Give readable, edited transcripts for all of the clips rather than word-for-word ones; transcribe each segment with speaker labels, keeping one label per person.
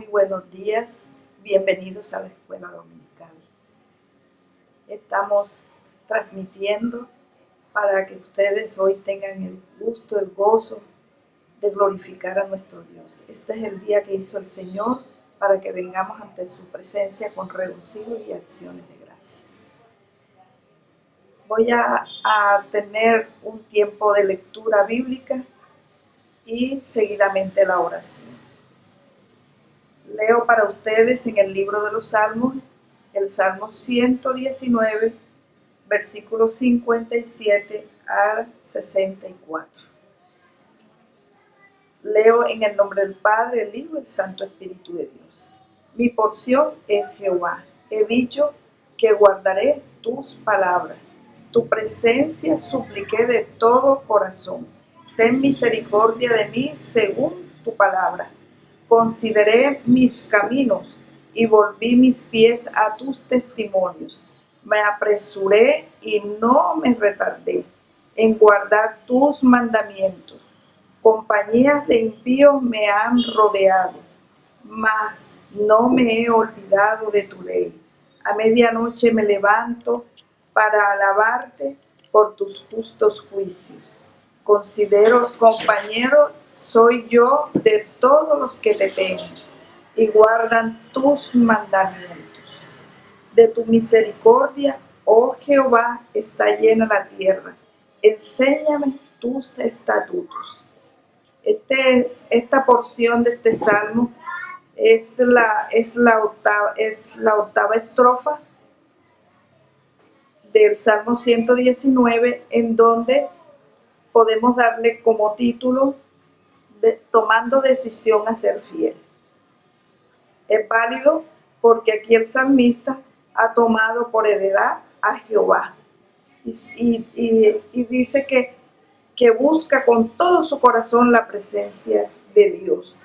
Speaker 1: Muy buenos días, bienvenidos a la Escuela Dominical. Estamos transmitiendo para que ustedes hoy tengan el gusto, el gozo de glorificar a nuestro Dios. Este es el día que hizo el Señor para que vengamos ante su presencia con regocijo y acciones de gracias. Voy a tener un tiempo de lectura bíblica y seguidamente la oración. Leo para ustedes en el libro de los Salmos, el Salmo 119, versículos 57 al 64. Leo en el nombre del Padre, el Hijo y el Santo Espíritu de Dios. Mi porción es Jehová. He dicho que guardaré tus palabras. Tu presencia supliqué de todo corazón. Ten misericordia de mí según tu palabra. Consideré mis caminos y volví mis pies a tus testimonios. Me apresuré y no me retardé en guardar tus mandamientos. Compañías de impíos me han rodeado, mas no me he olvidado de tu ley. A medianoche me levanto para alabarte por tus justos juicios. Considero compañero soy yo de todos los que te temen y guardan tus mandamientos. De tu misericordia, oh Jehová, está llena la tierra. Enséñame tus estatutos. Esta porción de este salmo es la octava estrofa del Salmo 119, en donde podemos darle como título tomando decisión a ser fiel. Es válido porque aquí el salmista ha tomado por heredad a Jehová y dice que busca con todo su corazón la presencia de Dios.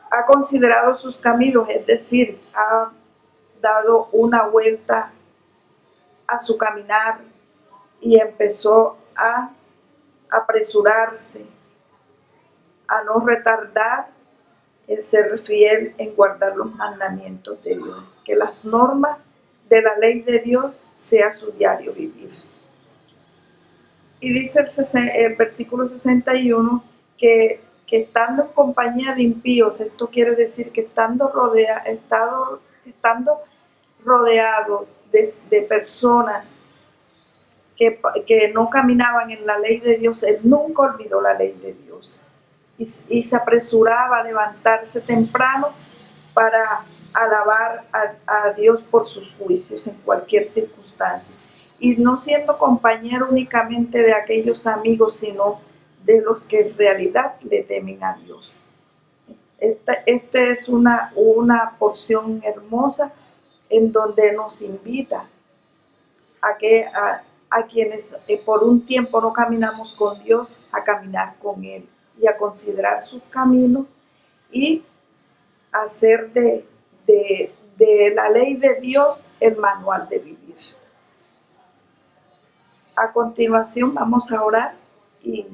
Speaker 1: Ha considerado sus caminos, es decir, ha dado una vuelta a su caminar y empezó a apresurarse, a no retardar en ser fiel, en guardar los mandamientos de Dios. Que las normas de la ley de Dios sea su diario vivir. Y dice el versículo 61 que estando en compañía de impíos, esto quiere decir que estando rodeado de personas que no caminaban en la ley de Dios, él nunca olvidó la ley de Dios. Y se apresuraba a levantarse temprano para alabar a Dios por sus juicios en cualquier circunstancia. Y no siendo compañero únicamente de aquellos amigos, sino de los que en realidad le temen a Dios. Esta es una porción hermosa en donde nos invita a quienes por un tiempo no caminamos con Dios, a caminar con Él y a considerar sus caminos y hacer de la ley de Dios el manual de vivir. A continuación vamos a orar y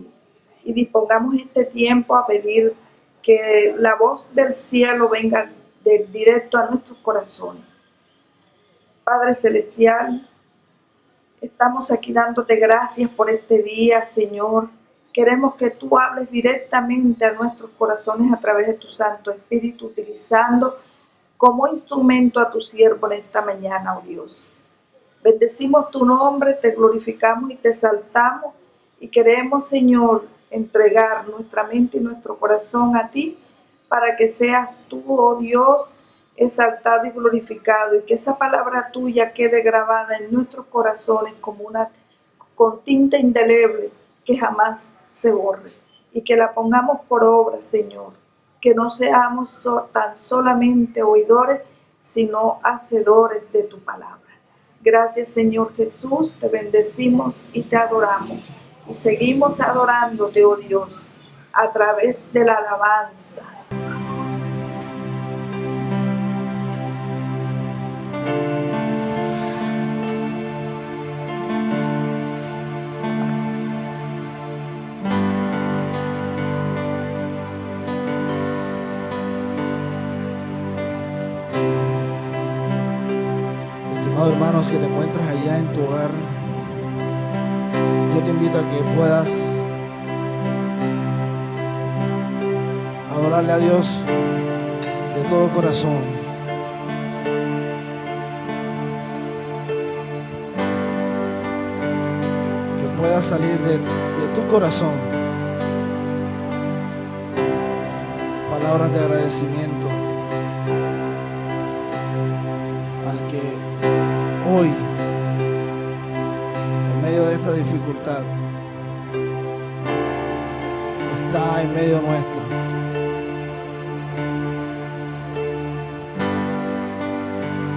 Speaker 1: dispongamos este tiempo a pedir que la voz del cielo venga directo a nuestros corazones. Padre Celestial, estamos aquí dándote gracias por este día, Señor. Queremos que tú hables directamente a nuestros corazones a través de tu Santo Espíritu, utilizando como instrumento a tu siervo en esta mañana, oh Dios. Bendecimos tu nombre, te glorificamos y te exaltamos y queremos, Señor, entregar nuestra mente y nuestro corazón a ti para que seas tú, oh Dios, exaltado y glorificado y que esa palabra tuya quede grabada en nuestros corazones con tinta indeleble que jamás se borre y que la pongamos por obra, Señor, que no seamos tan solamente oidores, sino hacedores de tu palabra. Gracias, Señor Jesús, te bendecimos y te adoramos. Y seguimos adorándote, oh Dios, a través de la alabanza.
Speaker 2: hermanos, que te encuentras allá en tu hogar, yo te invito a que puedas adorarle a Dios de todo corazón. Que pueda salir de tu corazón palabras de agradecimiento al que hoy, en medio de esta dificultad, está en medio nuestro.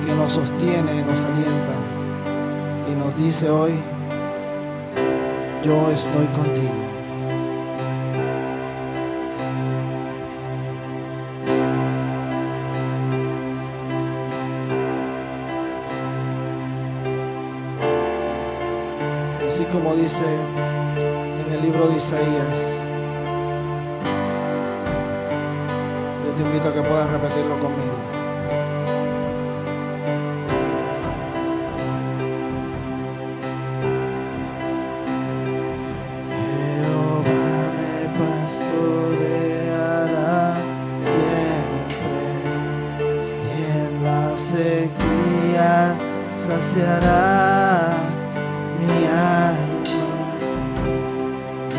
Speaker 2: Que nos sostiene y nos alienta y nos dice hoy: yo estoy contigo. Así como dice en el libro de Isaías, yo te invito a que puedas repetirlo conmigo.
Speaker 3: Saciará mi alma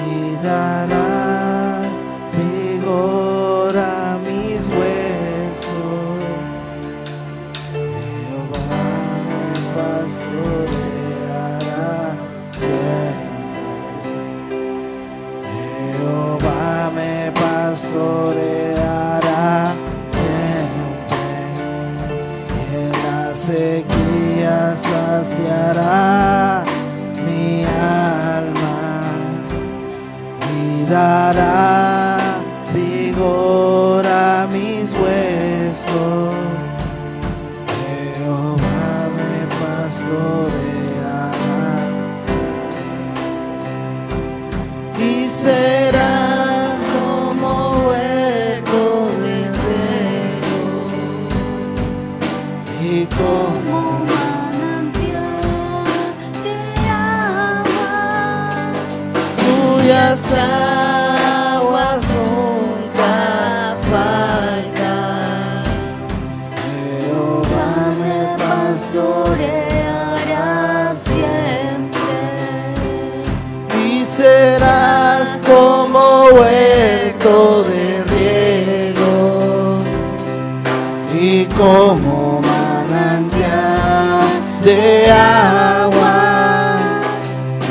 Speaker 3: y dará vigor a mis huesos. Jehová me pastoreará siempre. Jehová me pastoreará siempre. Y en la sequía saciará mi alma y dará vigor a mis huesos. Jehová me pastoreará y será como huerto de riego y como cuyas aguas nunca faltan. Jehová me pastoreará siempre y serás como huerto de riego y como manantial de agua,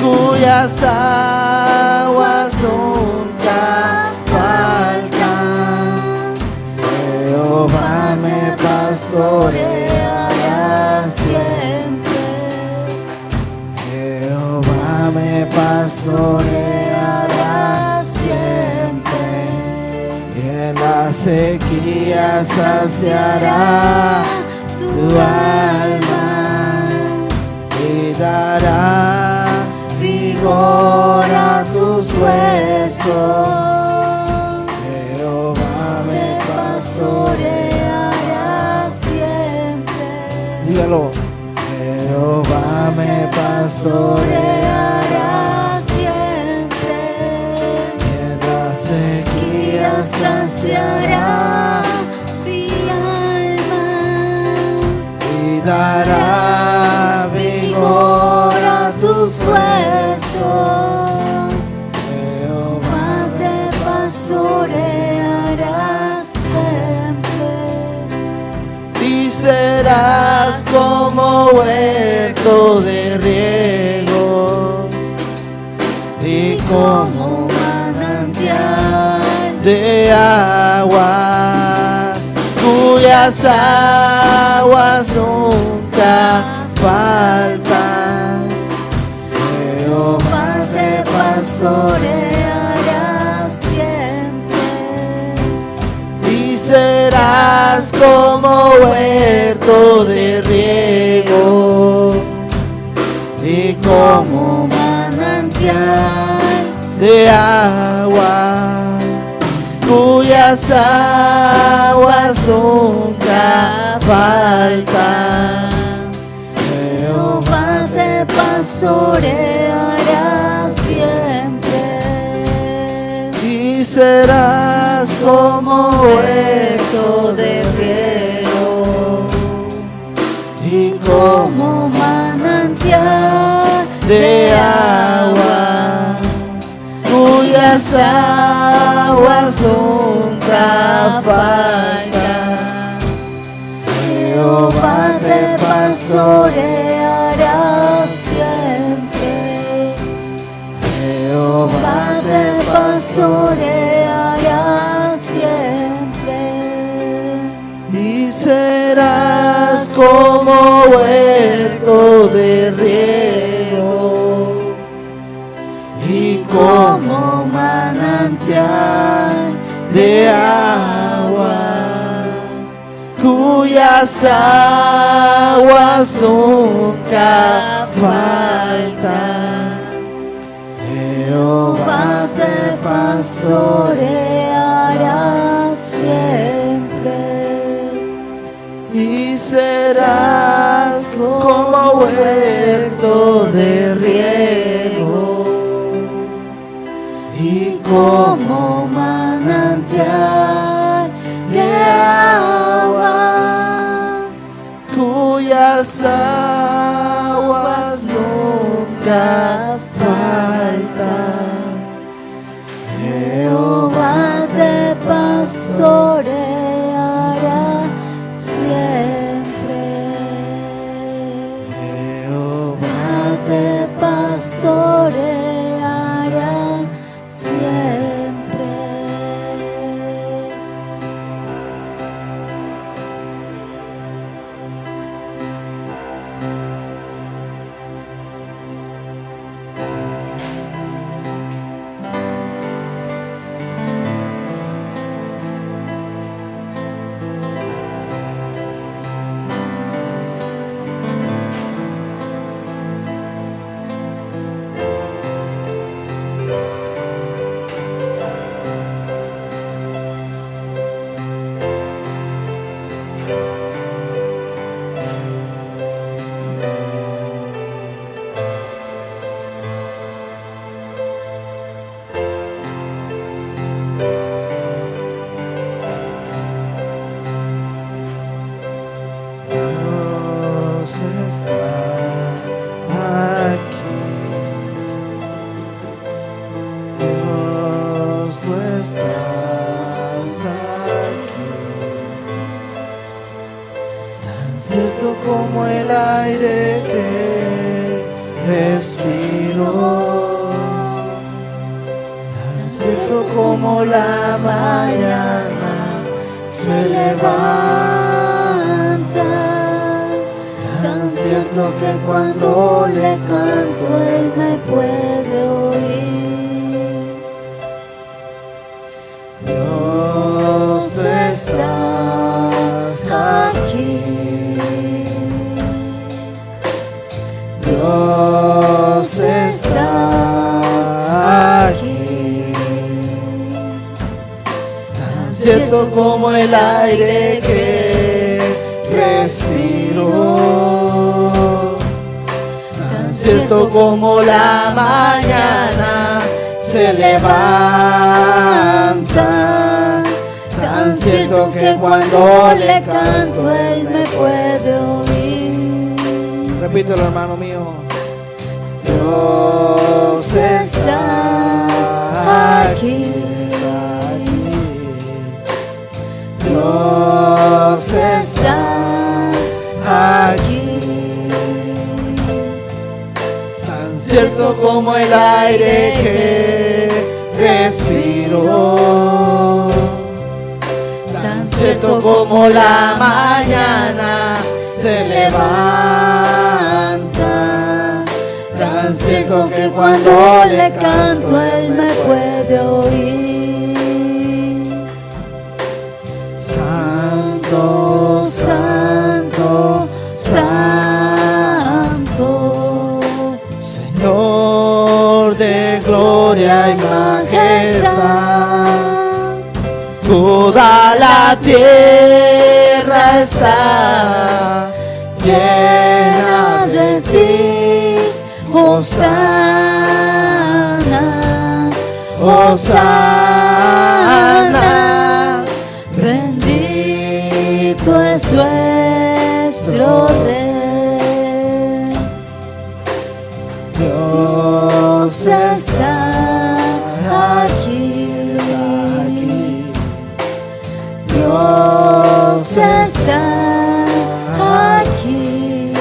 Speaker 3: cuyas aguas nunca faltan. Jehová me pastoreará siempre. Jehová me pastoreará siempre. Y en la sequía saciará tu alma y dará vigor a tus huesos. Jehová me pastoreará siempre. Dígalo. Jehová me pastoreará siempre. En la sequía saciará mi alma y dará vigor a tus huesos. Jehová te pastoreará siempre y serás como huerto de riego y como manantial de agua, cuyas aguas nunca faltan. Jehová te pastoreará siempre y serás como huerto de riego y como manantial de agua, cuyas aguas nunca faltan. pastoreará siempre.
Speaker 2: Y serás como
Speaker 3: Huerto de riego
Speaker 2: y
Speaker 3: como manantial
Speaker 2: de agua, cuyas aguas nunca faltan.
Speaker 3: Jehová te pastoreará siempre. Jehová te pastoreará siempre.
Speaker 2: Y serás como huerto de riego y
Speaker 3: Como manantial
Speaker 2: de agua, cuyas aguas nunca faltan.
Speaker 3: Jehová te pastoreará siempre.
Speaker 2: Y serás como huerto de riego y
Speaker 3: Como manantial de agua,
Speaker 2: cuyas aguas nunca faltan.
Speaker 3: Jehová te pastoreará siempre. Jehová te pastoreará siempre.
Speaker 2: Dios está aquí. Dios, tú estás aquí. Tan cierto como el aire que respiro, tan cierto como la mañana se levanta,
Speaker 3: Tan cierto que cuando le canto él me puede oír.
Speaker 2: Dios, tú
Speaker 3: Estás aquí.
Speaker 2: Dios está aquí, tan cierto como el aire que respiro, tan cierto como la mañana se levanta, tan cierto que cuando le canto él me puede oír. Repítelo, hermano mío. Dios está aquí. Dios está aquí. Tan cierto como el aire que respiro, tan cierto como la mañana se levanta, tan cierto que cuando le canto él me puede oír. Santo, santo, santo, Señor de gloria y majestad. Toda la tierra está llena de ti,
Speaker 3: Hosana, Hosana, bendito es nuestro Rey. Dios está aquí, Dios está aquí.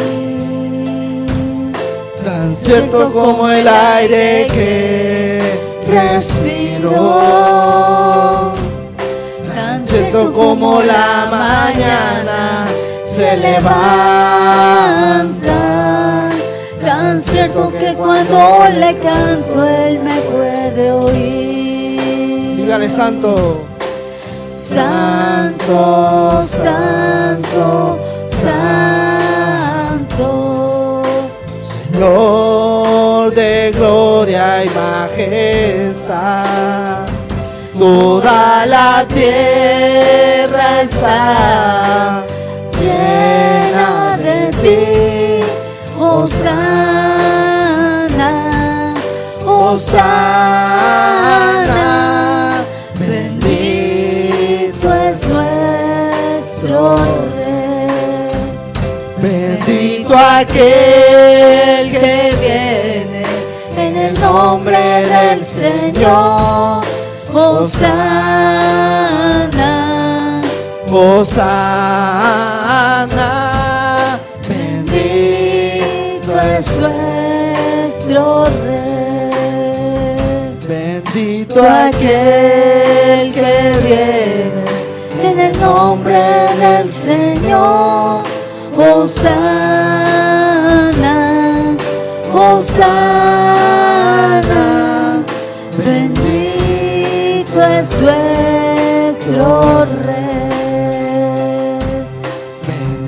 Speaker 2: Tan cierto como el aire que respiro, tan cierto como la mañana se levanta,
Speaker 3: Tan cierto que cuando le canto Él me puede oír.
Speaker 2: dígale santo,
Speaker 3: Santo, santo, santo.
Speaker 2: Señor de gloria y majestad, toda la tierra está
Speaker 3: Llena de ti, Hosana, Hosana, bendito es nuestro Rey.
Speaker 2: bendito aquel que viene
Speaker 3: En el nombre del Señor, Hosana,
Speaker 2: Hosana,
Speaker 3: bendito es nuestro Rey.
Speaker 2: bendito aquel que viene
Speaker 3: En el nombre del Señor, Hosana, Hosana, bendito es nuestro Rey.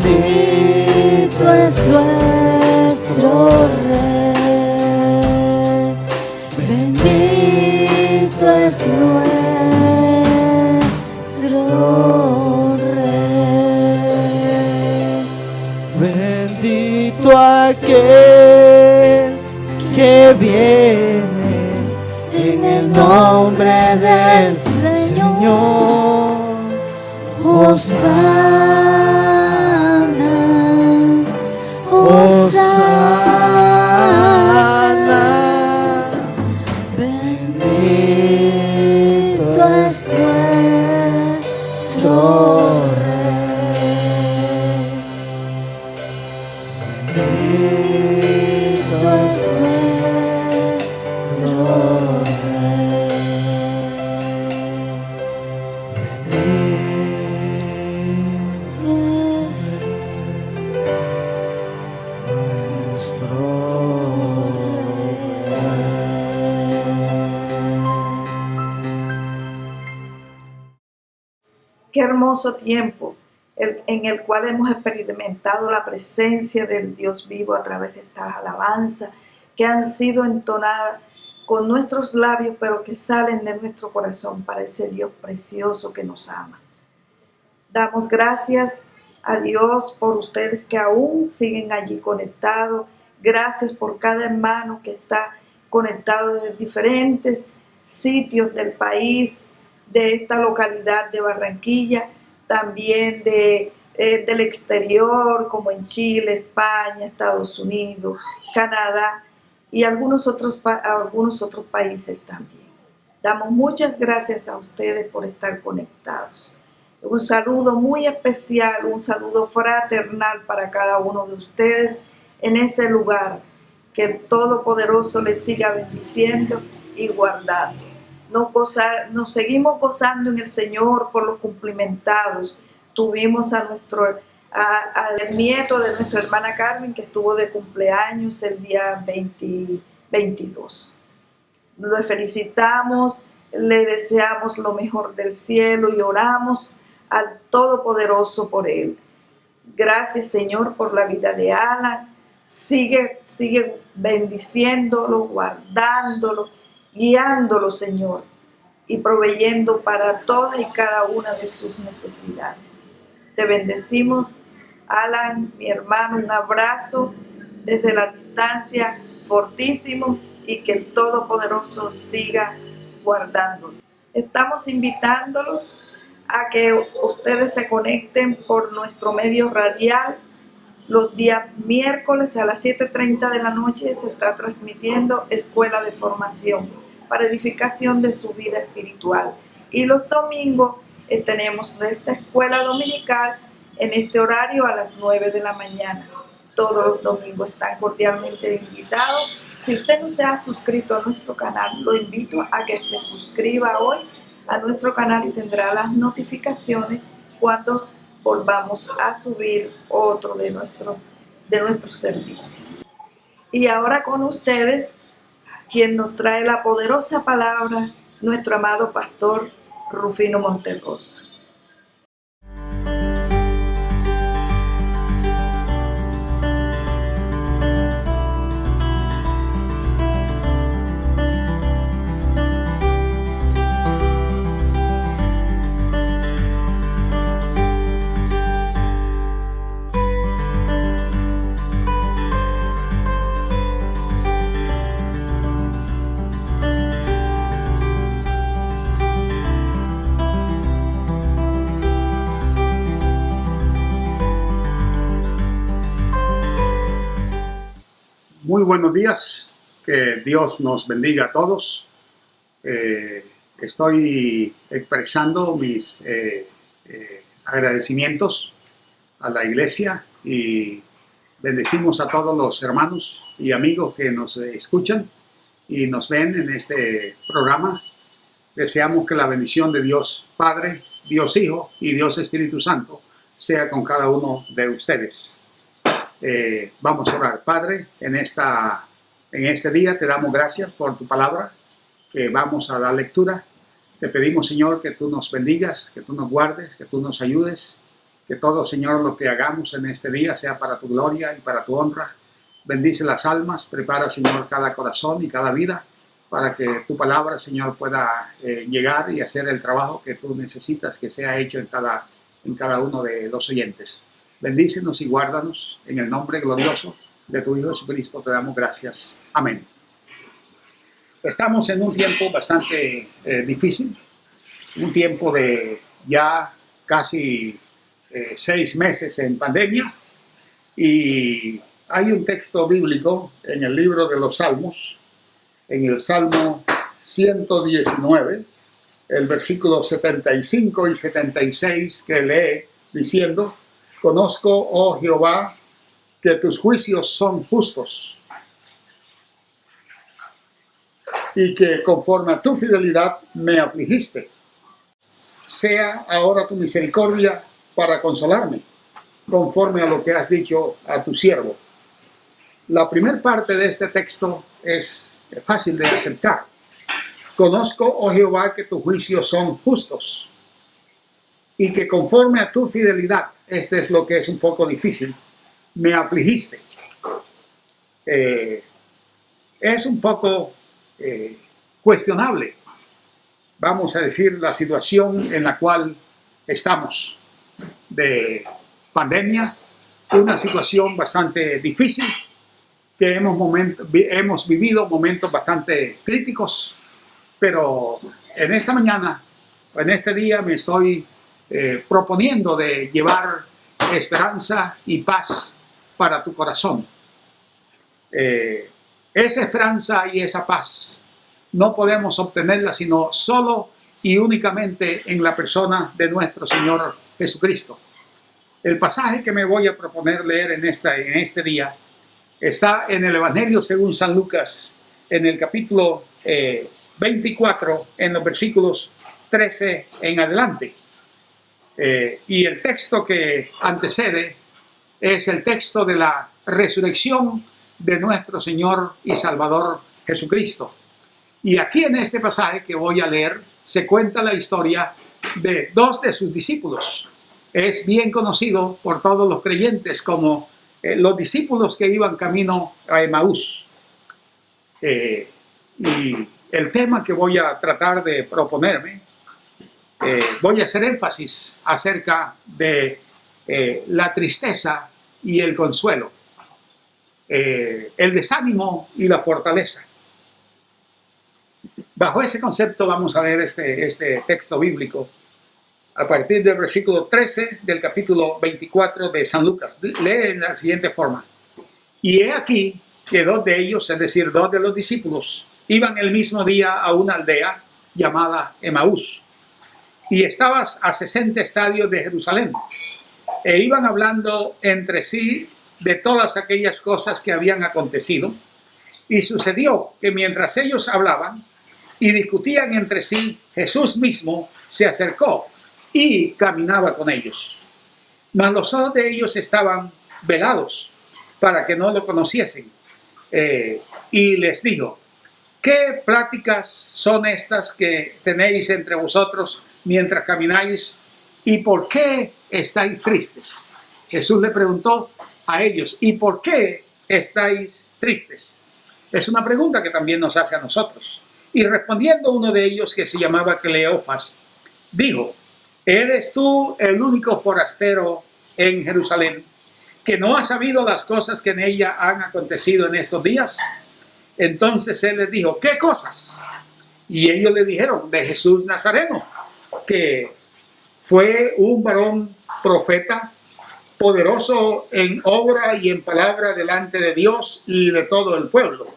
Speaker 3: Bendito es nuestro Rey. Bendito es nuestro Rey.
Speaker 2: bendito aquel que viene en el nombre del Señor.
Speaker 3: Hosana,
Speaker 2: Hosana,
Speaker 3: bendito es nuestro Rey. Bendito es nuestro Rey.
Speaker 1: Qué hermoso tiempo en el cual hemos experimentado la presencia del Dios vivo a través de estas alabanzas que han sido entonadas con nuestros labios, pero que salen de nuestro corazón para ese Dios precioso que nos ama. Damos gracias a Dios por ustedes que aún siguen allí conectados. Gracias por cada hermano que está conectado desde diferentes sitios del país, de esta localidad de Barranquilla, también del exterior, como en Chile, España, Estados Unidos, Canadá y algunos otros países también. Damos muchas gracias a ustedes por estar conectados. Un saludo muy especial, un saludo fraternal para cada uno de ustedes en ese lugar. Que el Todopoderoso les siga bendiciendo y guardando. Nos seguimos gozando en el Señor por los cumplimentados. Tuvimos al nieto de nuestra hermana Carmen, que estuvo de cumpleaños el día 22. Lo felicitamos, le deseamos lo mejor del cielo y oramos al Todopoderoso por él. Gracias, Señor, por la vida de Alan. Sigue bendiciéndolo, guardándolo, guiándolo, Señor, y proveyendo para todas y cada una de sus necesidades. Te bendecimos, Alan, mi hermano, un abrazo desde la distancia fortísimo y que el Todopoderoso siga guardándonos. Estamos invitándolos a que ustedes se conecten por nuestro medio radial. Los días miércoles a las 7:30 de la noche se está transmitiendo Escuela de Formación para edificación de su vida espiritual. Y los domingos tenemos nuestra escuela dominical en este horario a las 9 de la mañana. Todos los domingos están cordialmente invitados. Si usted no se ha suscrito a nuestro canal, lo invito a que se suscriba hoy a nuestro canal y tendrá las notificaciones cuando volvamos a subir otro de nuestros servicios. Y ahora con ustedes, quien nos trae la poderosa palabra, nuestro amado pastor Rufino Monterrosa.
Speaker 4: Muy buenos días, que Dios nos bendiga a todos. Estoy expresando mis agradecimientos a la iglesia y bendecimos a todos los hermanos y amigos que nos escuchan y nos ven en este programa. Deseamos que la bendición de Dios Padre, Dios Hijo y Dios Espíritu Santo sea con cada uno de ustedes. Vamos a orar. Padre, en este día te damos gracias por tu palabra que vamos a dar lectura. Te pedimos, Señor, que tú nos bendigas, que tú nos guardes, que tú nos ayudes, que todo, Señor, lo que hagamos en este día sea para tu gloria y para tu honra. Bendice las almas, prepara, Señor, cada corazón y cada vida para que tu palabra, Señor, pueda llegar y hacer el trabajo que tú necesitas que sea hecho en cada uno de los oyentes. Bendícenos y guárdanos en el nombre glorioso de tu Hijo Jesucristo. Te damos gracias. Amén. Estamos en un tiempo bastante difícil, un tiempo de ya casi 6 meses en pandemia, y hay un texto bíblico en el libro de los Salmos, en el Salmo 119, el versículo 75 y 76, que lee diciendo: Conozco, oh Jehová, que tus juicios son justos y que conforme a tu fidelidad me afligiste. Sea ahora tu misericordia para consolarme, conforme a lo que has dicho a tu siervo. La primera parte de este texto es fácil de aceptar. Conozco, oh Jehová, que tus juicios son justos y que conforme a tu fidelidad, este es lo que es un poco difícil, me afligiste. Es un poco cuestionable, vamos a decir, la situación en la cual estamos de pandemia, una situación bastante difícil, que hemos vivido momentos bastante críticos, pero en esta mañana, en este día, me estoy proponiendo de llevar esperanza y paz para tu corazón. Esa esperanza y esa paz no podemos obtenerla sino solo y únicamente en la persona de nuestro Señor Jesucristo. El pasaje que me voy a proponer leer en este día está en el Evangelio según San Lucas, en el capítulo 24, en los versículos 13 en adelante. Y el texto que antecede es el texto de la resurrección de nuestro Señor y Salvador Jesucristo. Y aquí en este pasaje que voy a leer se cuenta la historia de 2 de sus discípulos. Es bien conocido por todos los creyentes como los discípulos que iban camino a Emaús. Y el tema que voy a tratar de proponerme, voy a hacer énfasis acerca de la tristeza y el consuelo. el desánimo y la fortaleza. Bajo ese concepto vamos a ver este texto bíblico a partir del versículo 13 del capítulo 24 de San Lucas. Lee en la siguiente forma: y he aquí que dos de ellos, es decir, dos de los discípulos, iban el mismo día a una aldea llamada Emaús, y estaba a 60 estadios de Jerusalén, e iban hablando entre sí de todas aquellas cosas que habían acontecido. Y sucedió que mientras ellos hablaban y discutían entre sí, Jesús mismo se acercó y caminaba con ellos. Mas los ojos de ellos estaban velados para que no lo conociesen. Y les dijo: ¿qué pláticas son estas que tenéis entre vosotros mientras camináis? ¿Y por qué estáis tristes? Jesús le preguntó a ellos: ¿y por qué estáis tristes? Es una pregunta que también nos hace a nosotros. Y respondiendo uno de ellos, que se llamaba Cleofas, dijo: ¿eres tú el único forastero en Jerusalén que no ha sabido las cosas que en ella han acontecido en estos días? Entonces él les dijo: ¿qué cosas? Y ellos le dijeron: de Jesús Nazareno, que fue un varón profeta, poderoso en obra y en palabra delante de Dios y de todo el pueblo.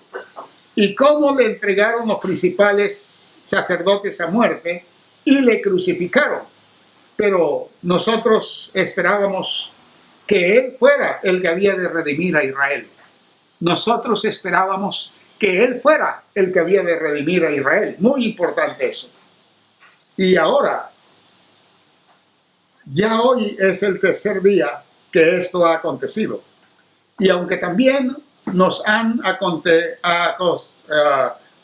Speaker 4: Y cómo le entregaron los principales sacerdotes a muerte y le crucificaron. Pero nosotros esperábamos que él fuera el que había de redimir a Israel. Nosotros esperábamos que él fuera el que había de redimir a Israel. Muy importante eso. Y ahora, ya hoy es el tercer día que esto ha acontecido. Y aunque también nos han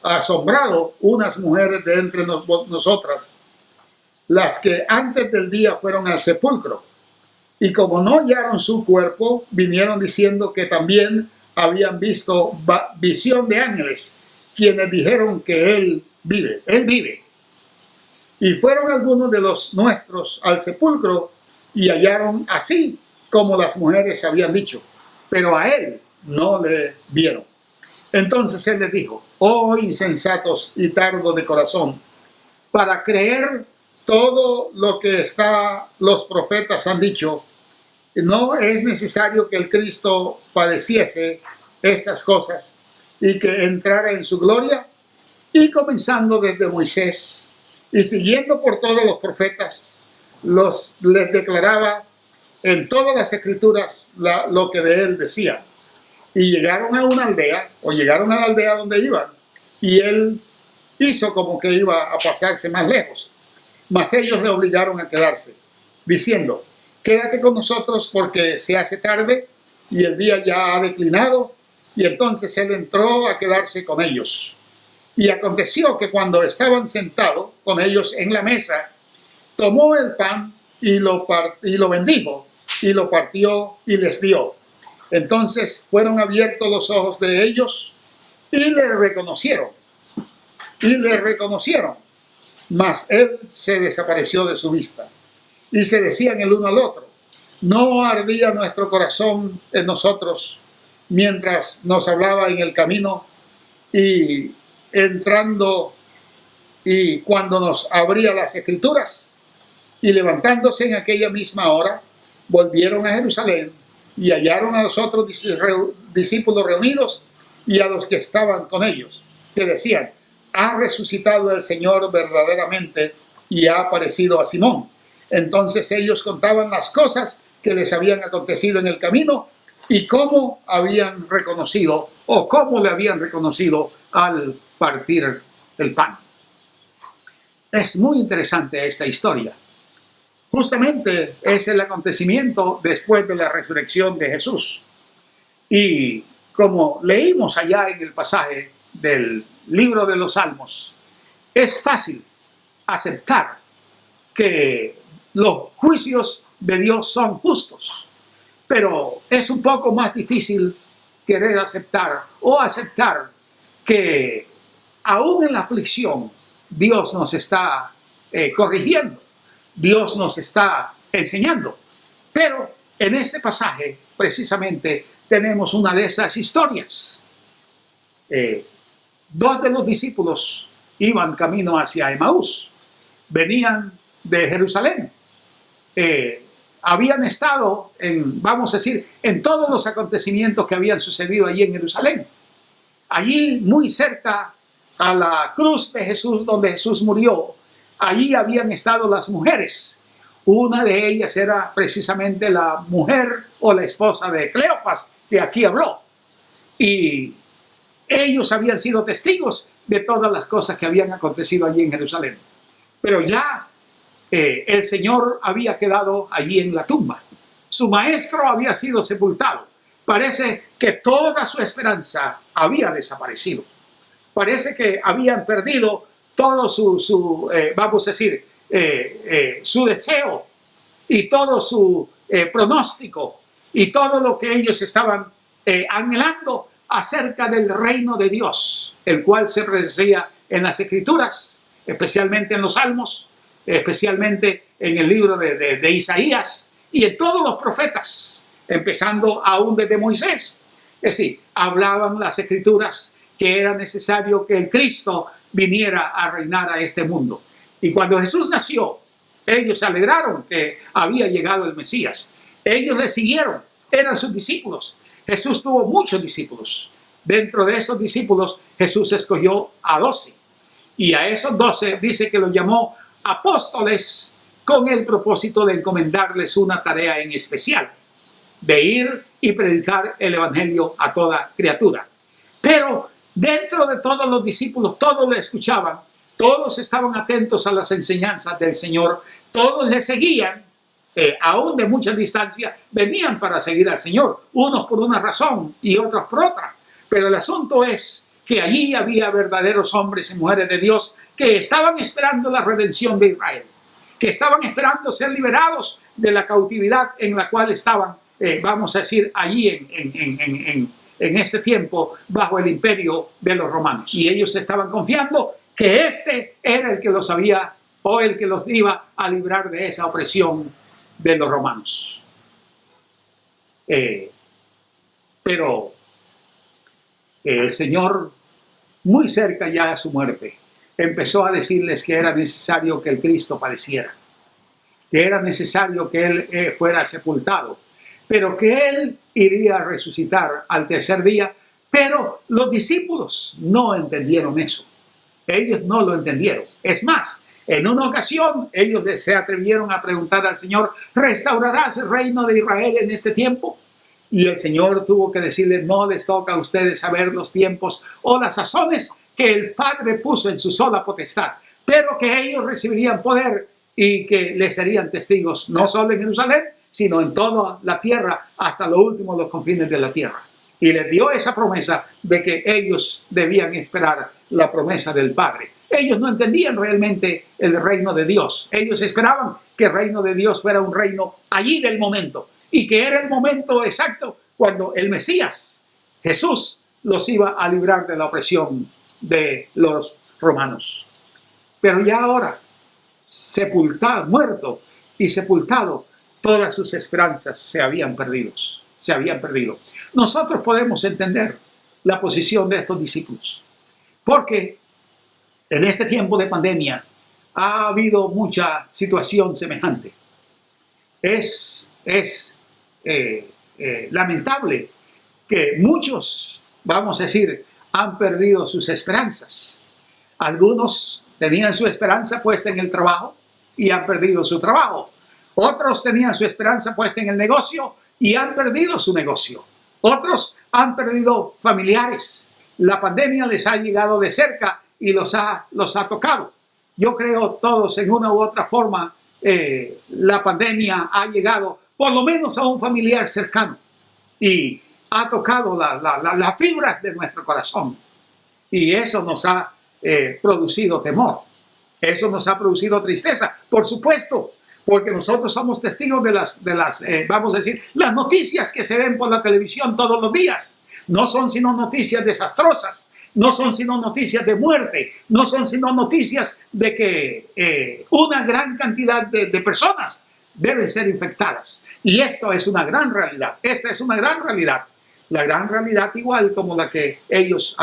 Speaker 4: asombrado unas mujeres de entre nosotras, las que antes del día fueron al sepulcro, y como no hallaron su cuerpo, vinieron diciendo que también habían visto visión de ángeles, quienes dijeron que él vive. Y fueron algunos de los nuestros al sepulcro y hallaron así como las mujeres habían dicho, pero a él no le vieron. Entonces él les dijo: oh insensatos y tardos de corazón, para creer todo lo que los profetas han dicho, ¿no es necesario que el Cristo padeciese estas cosas y que entrara en su gloria? Y comenzando desde Moisés y siguiendo por todos los profetas, les declaraba en todas las escrituras lo que de él decían. Y llegaron a una aldea, o llegaron a la aldea donde iban, y él hizo como que iba a pasarse más lejos. Mas ellos le obligaron a quedarse, diciendo: quédate con nosotros porque se hace tarde y el día ya ha declinado. Y entonces él entró a quedarse con ellos. Y aconteció que cuando estaban sentados con ellos en la mesa, tomó el pan y lo bendijo, y lo partió y les dio. Entonces fueron abiertos los ojos de ellos y le reconocieron. Mas él se desapareció de su vista. Y se decían el uno al otro: ¿no ardía nuestro corazón en nosotros mientras nos hablaba en el camino y entrando y cuando nos abría las escrituras? Y levantándose en aquella misma hora, volvieron a Jerusalén y hallaron a los otros discípulos reunidos y a los que estaban con ellos, que decían: ha resucitado el Señor verdaderamente y ha aparecido a Simón. Entonces ellos contaban las cosas que les habían acontecido en el camino y cómo habían reconocido, o cómo le habían reconocido al partir el pan. Es muy interesante esta historia. Justamente es el acontecimiento después de la resurrección de Jesús. Y como leímos allá en el pasaje del libro de los Salmos, es fácil aceptar que los juicios de Dios son justos, pero es un poco más difícil querer aceptar que aún en la aflicción Dios nos está corrigiendo, Dios nos está enseñando. Pero en este pasaje precisamente tenemos una de esas historias. Dos de los discípulos iban camino hacia Emaús, venían de Jerusalén. Habían estado vamos a decir, en todos los acontecimientos que habían sucedido allí en Jerusalén. Allí, muy cerca a la cruz de Jesús, donde Jesús murió, allí habían estado las mujeres. Una de ellas era precisamente la mujer o la esposa de Cleofas, que aquí habló. Y ellos habían sido testigos de todas las cosas que habían acontecido allí en Jerusalén. Pero ya el Señor había quedado allí en la tumba. Su maestro había sido sepultado. Parece que toda su esperanza había desaparecido. Parece que habían perdido todo vamos a decir, su deseo y todo su pronóstico y todo lo que ellos estaban anhelando acerca del reino de Dios, el cual se predecía en las Escrituras, especialmente en los Salmos, especialmente en el libro de Isaías y en todos los profetas, empezando aún desde Moisés. Es decir, hablaban las Escrituras que era necesario que el Cristo viniera a reinar a este mundo. Y cuando Jesús nació, ellos se alegraron que había llegado el Mesías. Ellos le siguieron, eran sus discípulos. Jesús tuvo muchos discípulos. Dentro de esos discípulos, Jesús escogió a 12. Y a esos 12 dice que los llamó apóstoles con el propósito de encomendarles una tarea en especial, de ir y predicar el evangelio a toda criatura. Pero dentro de todos los discípulos, todos le escuchaban, todos estaban atentos a las enseñanzas del Señor, todos le seguían, aún de mucha distancia, venían para seguir al Señor, unos por una razón y otros por otra. Pero el asunto es que allí había verdaderos hombres y mujeres de Dios que estaban esperando la redención de Israel, que estaban esperando ser liberados de la cautividad en la cual estaban, vamos a decir, allí en este tiempo bajo el imperio de los romanos. Y ellos estaban confiando que este era el que los había o el que los iba a librar de esa opresión de los romanos. Pero el Señor, muy cerca ya de su muerte, empezó a decirles que era necesario que el Cristo padeciera, que era necesario que Él fuera sepultado, pero que Él iría a resucitar al tercer día. Pero los discípulos no entendieron eso. Ellos no lo entendieron. Es más, en una ocasión ellos se atrevieron a preguntar al Señor: ¿restaurarás el reino de Israel en este tiempo? Y el Señor tuvo que decirles: no les toca a ustedes saber los tiempos o las sazones que el Padre puso en su sola potestad, pero que ellos recibirían poder y que les serían testigos no solo en Jerusalén, sino en toda la tierra, hasta lo último de los confines de la tierra. Y les dio esa promesa de que ellos debían esperar la promesa del Padre. Ellos no entendían realmente el reino de Dios. Ellos esperaban que el reino de Dios fuera un reino allí del momento, y que era el momento exacto cuando el Mesías, Jesús, los iba a librar de la opresión de los romanos. Pero ya ahora, sepultado, muerto y sepultado, todas sus esperanzas se habían perdido. Nosotros podemos entender la posición de estos discípulos, porque en este tiempo de pandemia ha habido mucha situación semejante. Es lamentable que muchos, vamos a decir, han perdido sus esperanzas. Algunos tenían su esperanza puesta en el trabajo y han perdido su trabajo. Otros tenían su esperanza puesta en el negocio y han perdido su negocio. Otros han perdido familiares. La pandemia les ha llegado de cerca y los ha tocado. Yo creo todos en una u otra forma la pandemia ha llegado por lo menos a un familiar cercano y ha tocado las fibras de nuestro corazón. Y eso nos ha producido temor. Eso nos ha producido tristeza, por supuesto, porque nosotros somos testigos de las vamos a decir, las noticias que se ven por la televisión todos los días. No son sino noticias desastrosas, no son sino noticias de muerte, no son sino noticias de que una gran cantidad de personas deben ser infectadas. Y esto es una gran realidad, esta es una gran realidad. la gran realidad igual como la que ellos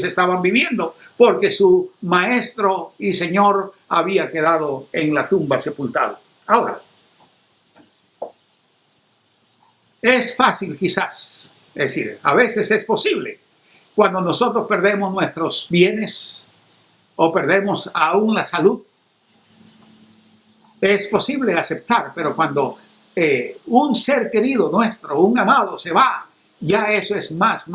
Speaker 4: estaban viviendo, porque su maestro y señor había quedado en la tumba sepultado. Ahora, es fácil quizás, es decir, a veces es posible, cuando nosotros perdemos nuestros bienes o perdemos aún la salud, es posible aceptar, pero cuando un ser querido nuestro, un amado se va, ya eso es más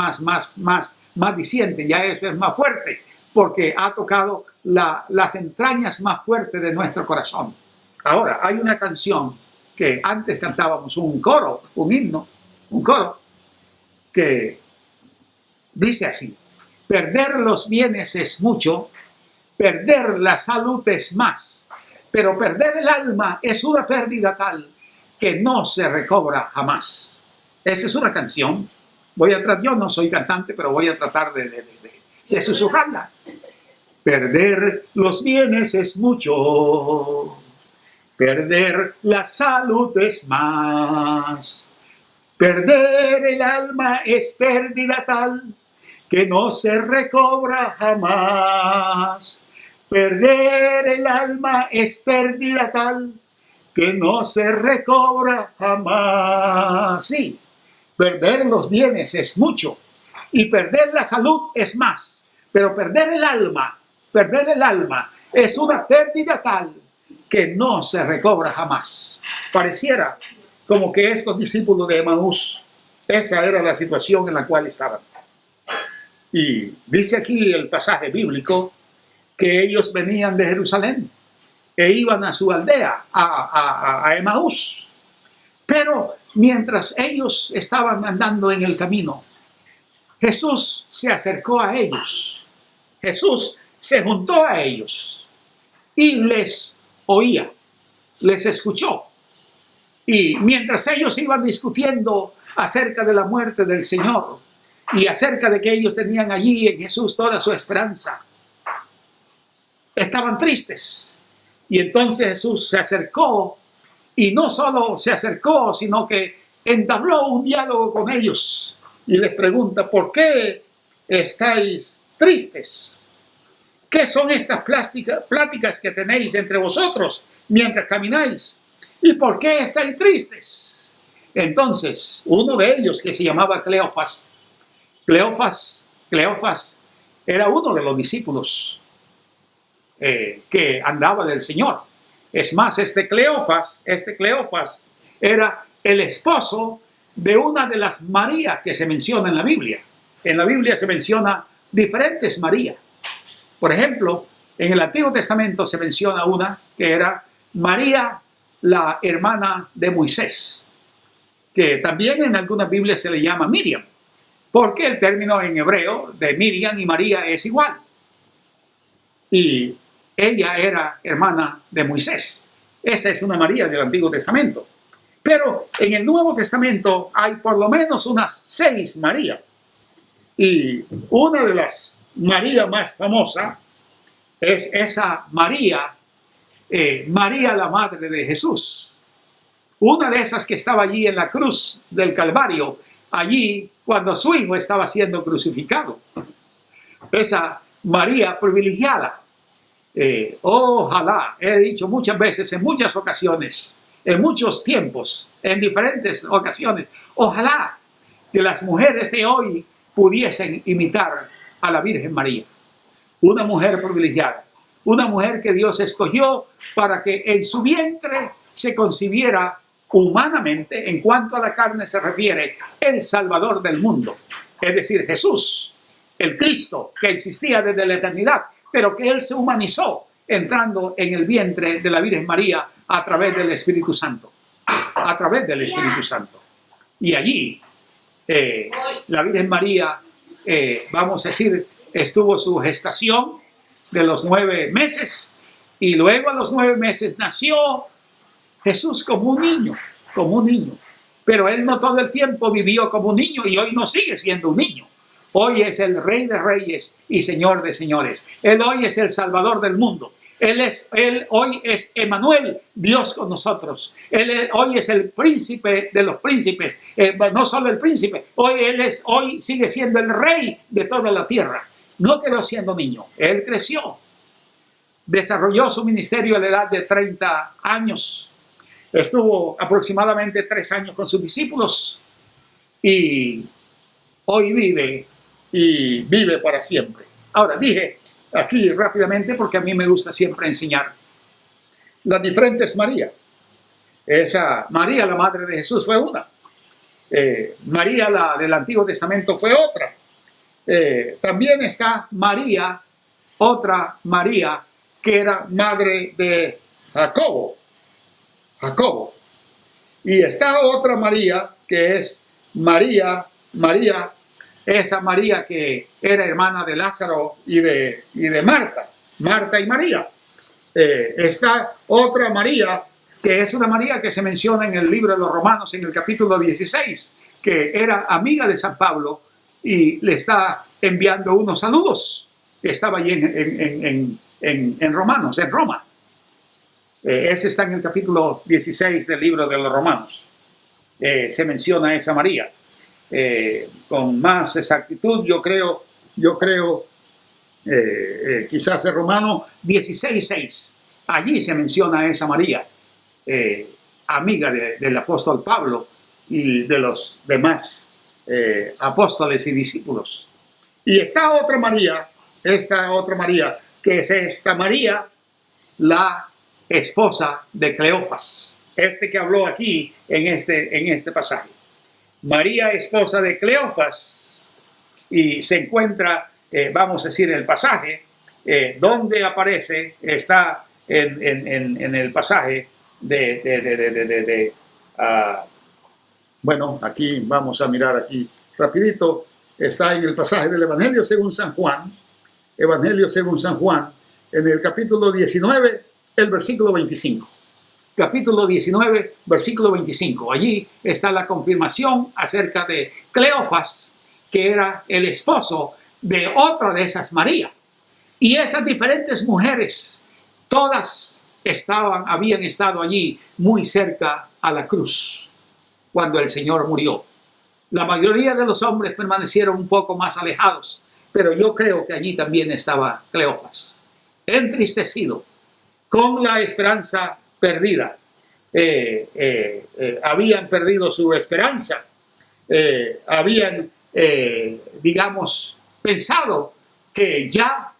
Speaker 4: diciente, ya eso es más fuerte, porque ha tocado las entrañas más fuertes de nuestro corazón. Ahora, hay una canción que antes cantábamos, un coro, un himno, un coro, que dice así: perder los bienes es mucho, perder la salud es más, pero perder el alma es una pérdida tal que no se recobra jamás. Esa es una canción. Yo no soy cantante, pero voy a tratar de susurrarla. Perder los bienes es mucho, perder la salud es más, perder el alma es pérdida tal que no se recobra jamás. Perder el alma es pérdida tal que no se recobra jamás. Sí, perder los bienes es mucho y perder la salud es más, pero perder el alma es una pérdida tal que no se recobra jamás. Pareciera como que estos discípulos de Emaús, esa era la situación en la cual estaban. Y dice aquí el pasaje bíblico que ellos venían de Jerusalén e iban a su aldea, a Emaús. Pero mientras ellos estaban andando en el camino, Jesús se acercó a ellos. Jesús se juntó a ellos y les oía, les escuchó. Y mientras ellos iban discutiendo acerca de la muerte del Señor y acerca de que ellos tenían allí en Jesús toda su esperanza, estaban tristes. Y entonces Jesús se acercó, y no solo se acercó, sino que entabló un diálogo con ellos y les pregunta: ¿por qué estáis tristes? ¿Qué son estas pláticas que tenéis entre vosotros mientras camináis? ¿Y por qué estáis tristes? Entonces, uno de ellos, que se llamaba Cleofas era uno de los discípulos que andaba del Señor. Es más, este Cleofas era el esposo de una de las Marías que se menciona en la Biblia. En la Biblia se menciona diferentes Marías. Por ejemplo, en el Antiguo Testamento se menciona una que era María, la hermana de Moisés, que también en algunas Biblias se le llama Miriam, porque el término en hebreo de Miriam y María es igual. Y ella era hermana de Moisés. Esa es una María del Antiguo Testamento. Pero en el Nuevo Testamento hay por lo menos unas 6 Marías. Y una de las María más famosas es esa María, María la madre de Jesús. Una de esas que estaba allí en la cruz del Calvario, allí cuando su hijo estaba siendo crucificado. Esa María privilegiada. Ojalá, he dicho muchas veces, en muchas ocasiones, en muchos tiempos, en diferentes ocasiones, ojalá que las mujeres de hoy pudiesen imitar a la Virgen María. Una mujer privilegiada, una mujer que Dios escogió para que en su vientre se concibiera humanamente, en cuanto a la carne se refiere, el Salvador del mundo. Es decir, Jesús, el Cristo que existía desde la eternidad, pero que Él se humanizó entrando en el vientre de la Virgen María a través del Espíritu Santo. A través del Espíritu Santo. Y allí, la Virgen María, vamos a decir, estuvo su gestación de los 9 meses, y luego a los 9 meses nació Jesús como un niño. Pero Él no todo el tiempo vivió como un niño, y hoy no sigue siendo un niño. Hoy es el Rey de Reyes y Señor de Señores. Él hoy es el Salvador del mundo. Él hoy es Emmanuel, Dios con nosotros. Hoy es el príncipe de los príncipes. No solo el príncipe, hoy sigue siendo el rey de toda la tierra. No quedó siendo niño, él creció. Desarrolló su ministerio a la edad de 30 años. Estuvo aproximadamente 3 años con sus discípulos. Y hoy vive para siempre. Ahora, dije aquí rápidamente, porque a mí me gusta siempre enseñar las diferentes María. Esa María, la madre de Jesús, fue una. María, la del Antiguo Testamento, fue otra. También está María, otra María, que era madre de Jacobo. Y está otra María, que es María, esa María que era hermana de Lázaro y de Marta y María. Está otra María, que es una María que se menciona en el libro de los Romanos, en el capítulo 16, que era amiga de San Pablo y le está enviando unos saludos, que estaba allí en Romanos, en Roma. Ese está en el capítulo 16 del libro de los Romanos. Se menciona a esa María. Con más exactitud, yo creo, quizás en Romano 16:6. Allí se menciona a esa María, amiga del apóstol Pablo y de los demás apóstoles y discípulos. Y esta otra María, que es esta María, la esposa de Cleofas, que habló aquí en este pasaje. María, esposa de Cleofas, y se encuentra, vamos a decir, el pasaje, donde aparece, está en el pasaje bueno, aquí vamos a mirar aquí rapidito, está en el pasaje del Evangelio según San Juan, en el capítulo 19, el versículo 25. Capítulo 19, versículo 25. Allí está la confirmación acerca de Cleofas, que era el esposo de otra de esas María. Y esas diferentes mujeres, todas habían estado allí muy cerca a la cruz cuando el Señor murió. La mayoría de los hombres permanecieron un poco más alejados, pero yo creo que allí también estaba Cleofas, entristecido, con la esperanza perdida. Habían perdido su esperanza, habían, digamos, pensado que ya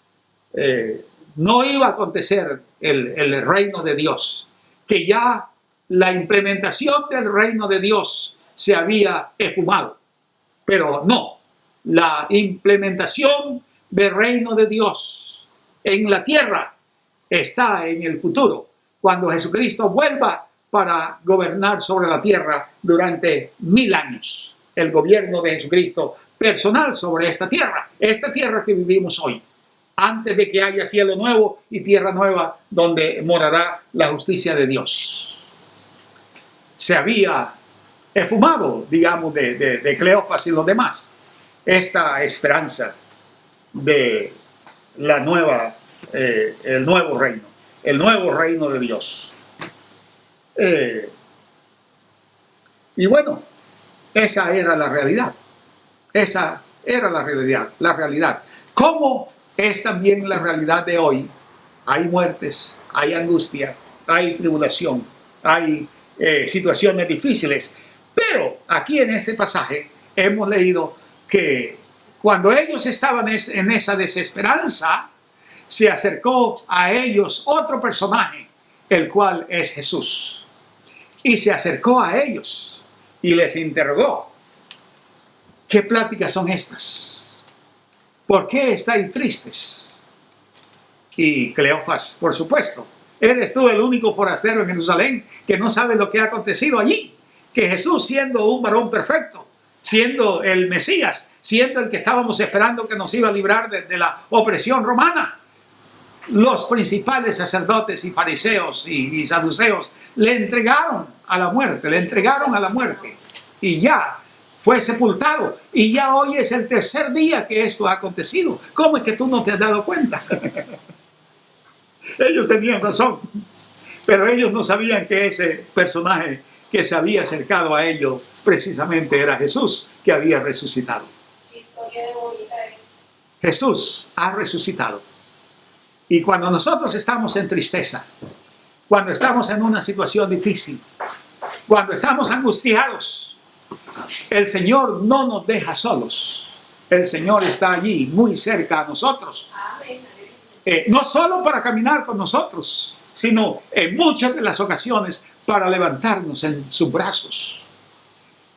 Speaker 4: no iba a acontecer el reino de Dios, que ya la implementación del reino de Dios se había esfumado. Pero no, la implementación del reino de Dios en la tierra está en el futuro, cuando Jesucristo vuelva para gobernar sobre la tierra durante 1000 años. El gobierno de Jesucristo personal sobre esta tierra que vivimos hoy, antes de que haya cielo nuevo y tierra nueva donde morará la justicia de Dios. Se había esfumado, digamos, de Cleofas y los demás, esta esperanza de la el nuevo reino de Dios. Y bueno, esa era la realidad. Esa era la realidad. ¿Cómo es también la realidad de hoy? Hay muertes, hay angustia, hay tribulación, hay situaciones difíciles. Pero aquí en este pasaje hemos leído que cuando ellos estaban en esa desesperanza, se acercó a ellos otro personaje, el cual es Jesús. Y se acercó a ellos y les interrogó: ¿qué pláticas son estas? ¿Por qué estáis tristes? Y Cleofas, por supuesto, eres tú el único forastero en Jerusalén que no sabe lo que ha acontecido allí. Que Jesús, siendo un varón perfecto, siendo el Mesías, siendo el que estábamos esperando que nos iba a librar de la opresión romana, los principales sacerdotes y fariseos y saduceos le entregaron a la muerte, y ya fue sepultado, y ya hoy es el 3er día que esto ha acontecido. ¿Cómo es que tú no te has dado cuenta? Ellos tenían razón, pero ellos no sabían que ese personaje que se había acercado a ellos precisamente era Jesús, que había resucitado. Jesús ha resucitado. Y cuando nosotros estamos en tristeza, cuando estamos en una situación difícil, cuando estamos angustiados, el Señor no nos deja solos. El Señor está allí, muy cerca a nosotros. No solo para caminar con nosotros, sino en muchas de las ocasiones para levantarnos en sus brazos.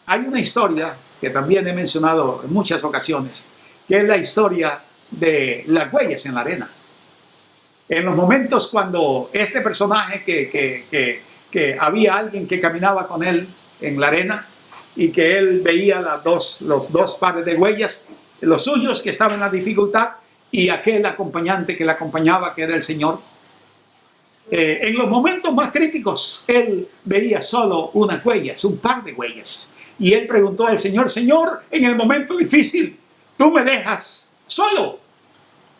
Speaker 4: Hay una historia que también he mencionado en muchas ocasiones, que es la historia de las huellas en la arena. En los momentos cuando este personaje que había alguien que caminaba con él en la arena y que él veía los dos pares de huellas, los suyos que estaban en la dificultad y aquel acompañante que le acompañaba, que era el Señor. En los momentos más críticos, él veía solo unas huellas, un par de huellas. Y él preguntó al Señor: Señor, en el momento difícil, ¿tú me dejas solo?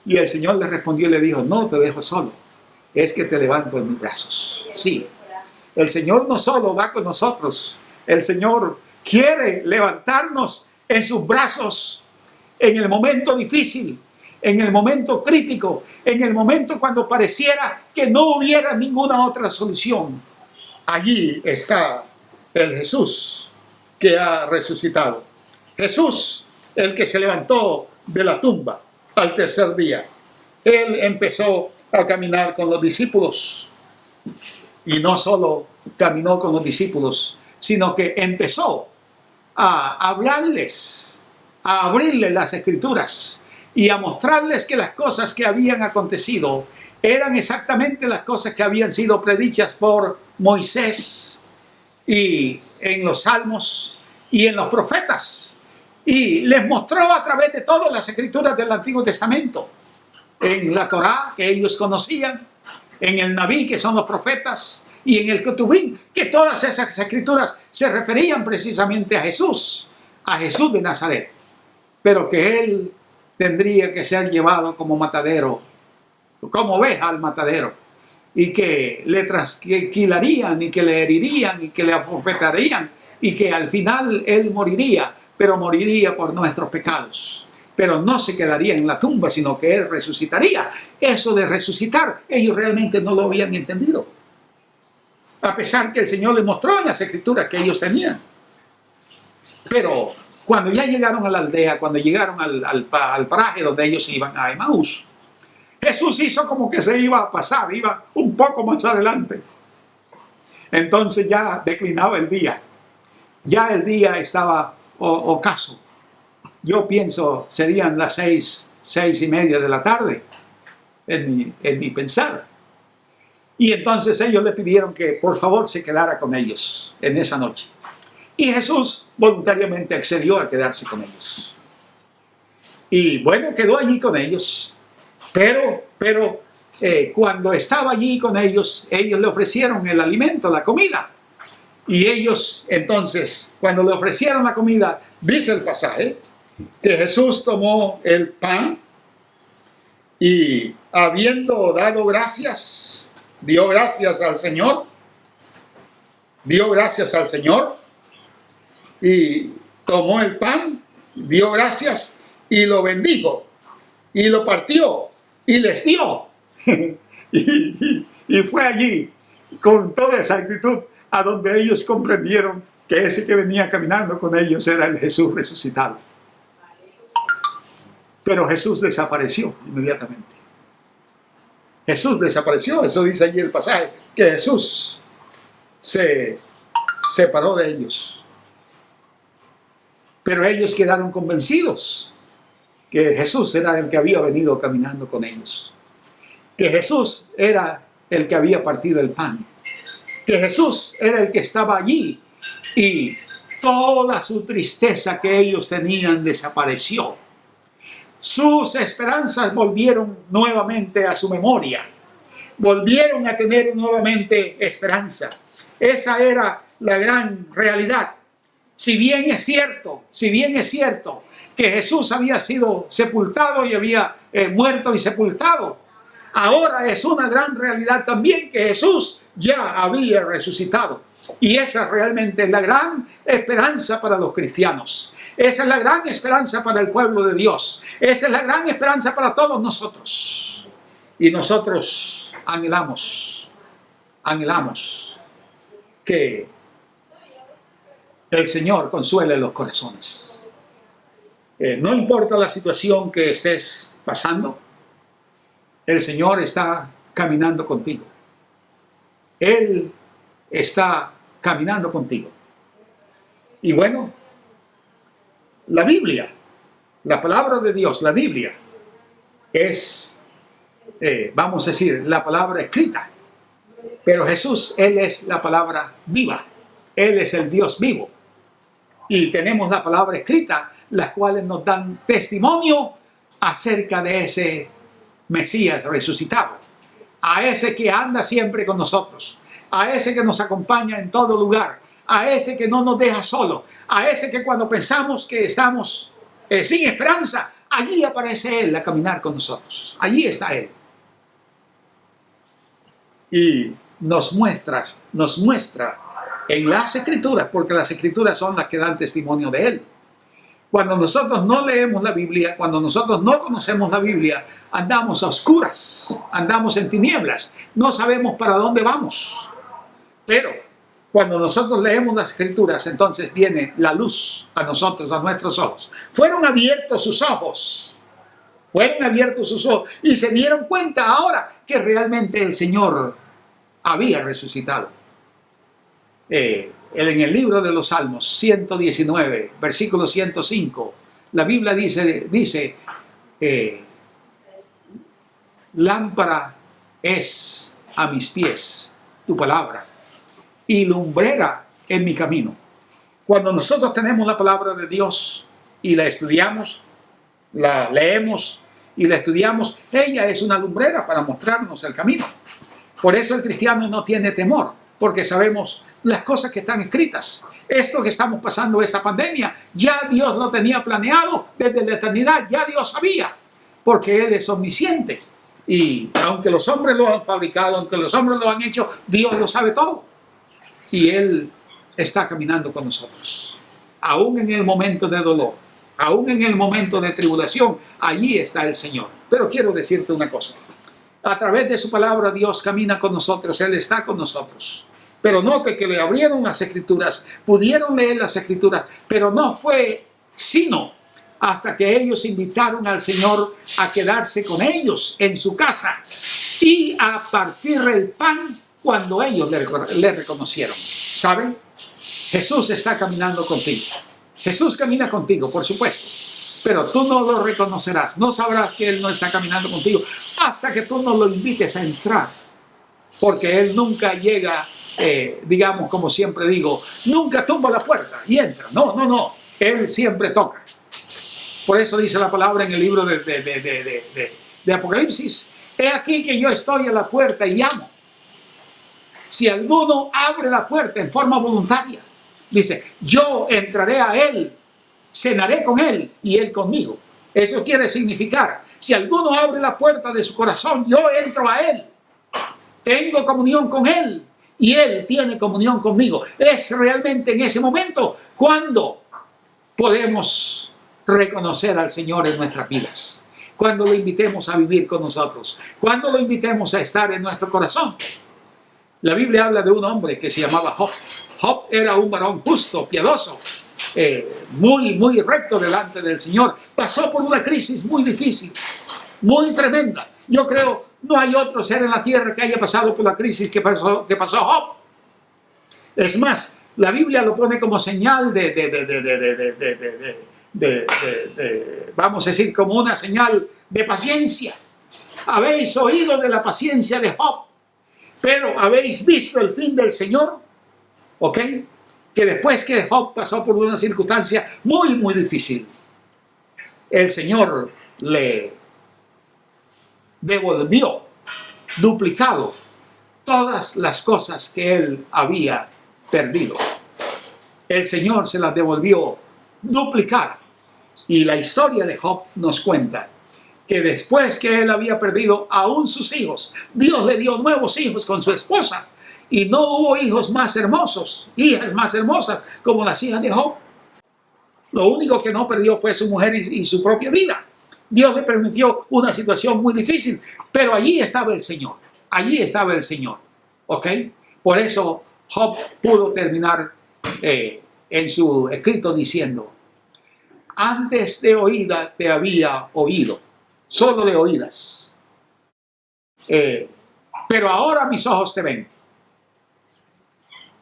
Speaker 4: Y el Señor le respondió y le dijo: no te dejo solo, es que te levanto en mis brazos. Sí, el Señor no solo va con nosotros, el Señor quiere levantarnos en sus brazos en el momento difícil, en el momento crítico, en el momento cuando pareciera que no hubiera ninguna otra solución. Allí está el Jesús que ha resucitado. Jesús, el que se levantó de la tumba al tercer día. Él empezó a caminar con los discípulos. Y no solo caminó con los discípulos, sino que empezó a hablarles, a abrirles las Escrituras y a mostrarles que las cosas que habían acontecido eran exactamente las cosas que habían sido predichas por Moisés y en los Salmos y en los profetas. Y les mostró a través de todas las Escrituras del Antiguo Testamento, en la Torá, que ellos conocían, en el Nabí, que son los profetas, y en el Ketubín, que todas esas Escrituras se referían precisamente a Jesús de Nazaret, pero que él tendría que ser llevado como matadero, como oveja al matadero, y que le trasquilarían, y que le herirían, y que le abofetarían, y que al final él moriría, pero moriría por nuestros pecados. Pero no se quedaría en la tumba, sino que él resucitaría. Eso de resucitar, ellos realmente no lo habían entendido, a pesar que el Señor les mostró en las Escrituras que ellos tenían. Pero cuando ya llegaron a la aldea, cuando llegaron al paraje donde ellos iban, a Emaús, Jesús hizo como que se iba a pasar, iba un poco más adelante. Entonces ya declinaba el día. Ya el día estaba ocaso. Yo pienso serían las 6:30 de la tarde, en mi pensar. Y entonces ellos le pidieron que por favor se quedara con ellos en esa noche. Y Jesús voluntariamente accedió a quedarse con ellos. Y bueno, quedó allí con ellos. Pero cuando estaba allí con ellos, ellos le ofrecieron el alimento, la comida. Y ellos entonces, cuando le ofrecieron la comida, dice el pasaje, que Jesús tomó el pan y habiendo dado gracias, dio gracias al Señor y tomó el pan, dio gracias y lo bendijo y lo partió y les dio. y fue allí con toda esa actitud a donde ellos comprendieron que ese que venía caminando con ellos era el Jesús resucitado. Pero Jesús desapareció inmediatamente. Jesús desapareció, eso dice allí el pasaje, que Jesús se separó de ellos. Pero ellos quedaron convencidos que Jesús era el que había venido caminando con ellos, que Jesús era el que había partido el pan, que Jesús era el que estaba allí, y toda su tristeza que ellos tenían desapareció. Sus esperanzas volvieron nuevamente a su memoria, volvieron a tener nuevamente esperanza. Esa era la gran realidad. Si bien es cierto que Jesús había sido sepultado y había muerto y sepultado, Ahora es una gran realidad también que Jesús ya había resucitado. Y esa realmente es la gran esperanza para los cristianos. Esa es la gran esperanza para el pueblo de Dios. Esa es la gran esperanza para todos nosotros. Y nosotros anhelamos que el Señor consuele los corazones. No importa la situación que estés pasando, el Señor está caminando contigo. Él está caminando contigo. Y bueno, la Biblia, la palabra de Dios, la Biblia, es, vamos a decir, la palabra escrita. Pero Jesús, Él es la palabra viva. Él es el Dios vivo. Y tenemos la palabra escrita, las cuales nos dan testimonio acerca de ese Mesías resucitado, a ese que anda siempre con nosotros, a ese que nos acompaña en todo lugar, a ese que no nos deja solo, a ese que cuando pensamos que estamos sin esperanza, allí aparece Él a caminar con nosotros. Allí está Él. Y nos muestra en las Escrituras, porque las Escrituras son las que dan testimonio de Él. Cuando nosotros no leemos la Biblia, cuando nosotros no conocemos la Biblia, andamos a oscuras, andamos en tinieblas, no sabemos para dónde vamos. Pero cuando nosotros leemos las Escrituras, entonces viene la luz a nosotros, a nuestros ojos. Fueron abiertos sus ojos y se dieron cuenta ahora que realmente el Señor había resucitado. En el libro de los Salmos 119, versículo 105, la Biblia dice lámpara es a mis pies tu palabra y lumbrera en mi camino. Cuando nosotros tenemos la palabra de Dios y la estudiamos, la leemos y la estudiamos, ella es una lumbrera para mostrarnos el camino. Por eso el cristiano no tiene temor, porque sabemos las cosas que están escritas. Esto que estamos pasando, esta pandemia, ya Dios lo tenía planeado desde la eternidad, ya Dios sabía, porque Él es omnisciente. Y aunque los hombres lo han fabricado, aunque los hombres lo han hecho, Dios lo sabe todo. Y Él está caminando con nosotros. Aún en el momento de dolor, aún en el momento de tribulación, allí está el Señor. Pero quiero decirte una cosa. A través de su palabra Dios camina con nosotros, Él está con nosotros. Pero note que le abrieron las Escrituras, pudieron leer las Escrituras, pero no fue sino hasta que ellos invitaron al Señor a quedarse con ellos en su casa y a partir el pan cuando ellos le reconocieron. ¿Saben? Jesús está caminando contigo. Jesús camina contigo, por supuesto. Pero tú no lo reconocerás, no sabrás que Él no está caminando contigo hasta que tú no lo invites a entrar. Porque Él nunca llega, digamos, como siempre digo, nunca tumba la puerta y entra. No. Él siempre toca. Por eso dice la palabra en el libro de Apocalipsis: he aquí que yo estoy a la puerta y llamo. Si alguno abre la puerta en forma voluntaria, dice, yo entraré a Él, cenaré con Él y Él conmigo. Eso quiere significar, si alguno abre la puerta de su corazón, yo entro a Él. Tengo comunión con Él y Él tiene comunión conmigo. Es realmente en ese momento cuando podemos reconocer al Señor en nuestras vidas. Cuando lo invitemos a vivir con nosotros. Cuando lo invitemos a estar en nuestro corazón. La Biblia habla de un hombre que se llamaba Job. Job era un varón justo, piadoso, muy recto delante del Señor. Pasó por una crisis muy difícil, muy tremenda. Yo creo no hay otro ser en la tierra que haya pasado por la crisis que pasó Job. Es más, la Biblia lo pone como señal vamos a decir, como una señal de paciencia. Habéis oído de la paciencia de Job, pero habéis visto el fin del Señor. ¿Ok? Que después que Job pasó por una circunstancia muy difícil, el Señor le devolvió duplicado todas las cosas que él había perdido. El Señor se las devolvió duplicadas. Y la historia de Job nos cuenta que después que él había perdido aún sus hijos, Dios le dio nuevos hijos con su esposa. Y no hubo hijos más hermosos, hijas más hermosas como las hijas de Job. Lo único que no perdió fue su mujer y su propia vida. Dios le permitió una situación muy difícil, pero allí estaba el Señor. Allí estaba el Señor. ¿Ok? Por eso Job pudo terminar en su escrito diciendo: antes de oída te había oído, solo de oídas. Pero ahora mis ojos te ven.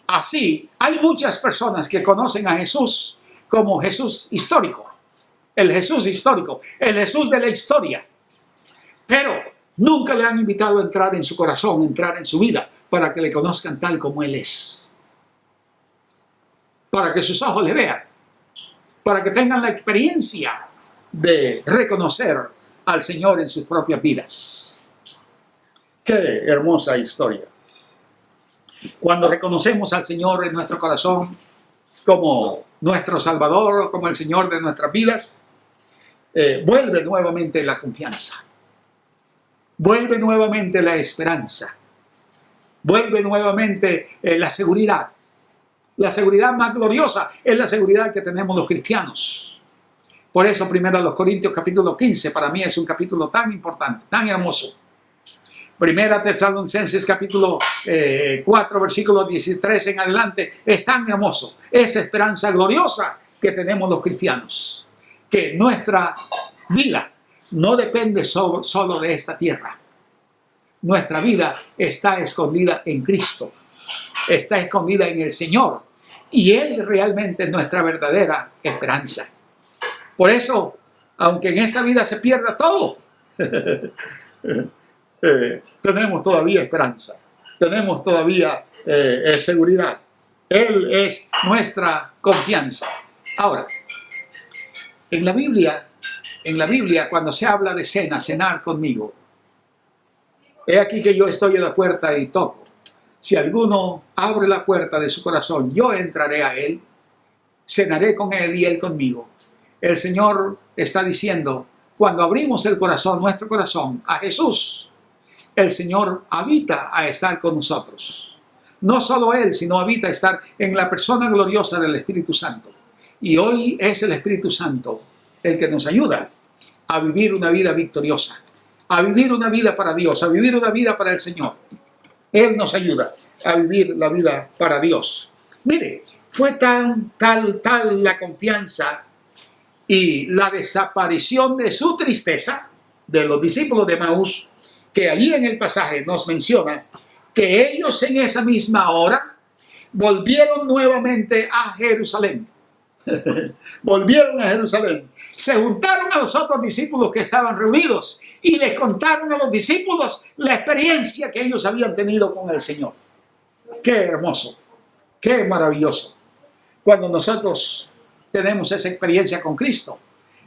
Speaker 4: Así, hay muchas personas que conocen a Jesús como Jesús histórico. El Jesús histórico, el Jesús de la historia. Pero nunca le han invitado a entrar en su corazón, entrar en su vida, para que le conozcan tal como Él es. Para que sus ojos le vean. Para que tengan la experiencia de reconocer al Señor en sus propias vidas. ¡Qué hermosa historia! Cuando reconocemos al Señor en nuestro corazón como nuestro Salvador, como el Señor de nuestras vidas, vuelve nuevamente la confianza, vuelve nuevamente la esperanza, vuelve nuevamente la seguridad. La seguridad más gloriosa es la seguridad que tenemos los cristianos. Por eso 1 Corintios capítulo 15 para mí es un capítulo tan importante, tan hermoso. 1 Tesalonicenses capítulo 4 versículo 13 en adelante es tan hermoso. Esa esperanza gloriosa que tenemos los cristianos. Que nuestra vida no depende solo de esta tierra. Nuestra vida está escondida en Cristo. Está escondida en el Señor. Y Él realmente es nuestra verdadera esperanza. Por eso, aunque en esta vida se pierda todo, tenemos todavía esperanza. Tenemos todavía seguridad. Él es nuestra confianza. Ahora, en la Biblia, cuando se habla de cena, cenar conmigo, he aquí que yo estoy a la puerta y toco. Si alguno abre la puerta de su corazón, yo entraré a él, cenaré con él y él conmigo. El Señor está diciendo, cuando abrimos el corazón, nuestro corazón, a Jesús, el Señor habita a estar con nosotros. No solo Él, sino habita a estar en la persona gloriosa del Espíritu Santo. Y hoy es el Espíritu Santo el que nos ayuda a vivir una vida victoriosa, a vivir una vida para Dios, a vivir una vida para el Señor. Él nos ayuda a vivir la vida para Dios. Mire, fue tal la confianza y la desaparición de su tristeza de los discípulos de Maús, que allí en el pasaje nos menciona que ellos en esa misma hora volvieron nuevamente a Jerusalén. Volvieron a Jerusalén. Se juntaron a los otros discípulos que estaban reunidos y les contaron a los discípulos la experiencia que ellos habían tenido con el Señor. Qué hermoso, qué maravilloso. Cuando nosotros tenemos esa experiencia con Cristo,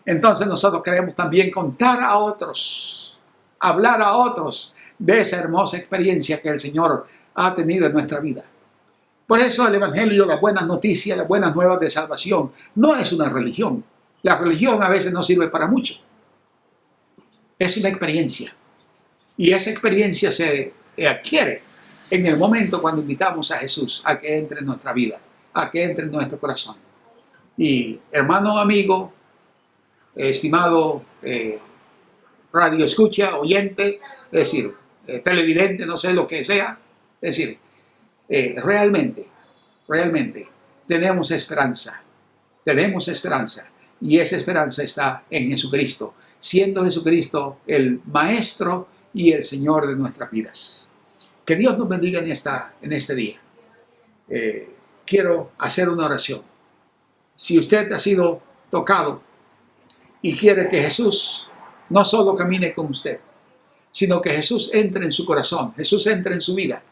Speaker 4: entonces nosotros queremos también contar a otros, hablar a otros de esa hermosa experiencia que el Señor ha tenido en nuestra vida. Por eso el Evangelio, las buenas noticias, las buenas nuevas de salvación, no es una religión. La religión a veces no sirve para mucho. Es una experiencia. Y esa experiencia se adquiere en el momento cuando invitamos a Jesús a que entre en nuestra vida, a que entre en nuestro corazón. Y hermano, amigo, estimado radio escucha, oyente, es decir, televidente, no sé lo que sea, es decir, realmente tenemos esperanza, y esa esperanza está en Jesucristo, siendo Jesucristo el Maestro y el Señor de nuestras vidas. Que Dios nos bendiga en este día. Quiero hacer una oración. Si usted ha sido tocado y quiere que Jesús no solo camine con usted, sino que Jesús entre en su corazón, Jesús entre en su vida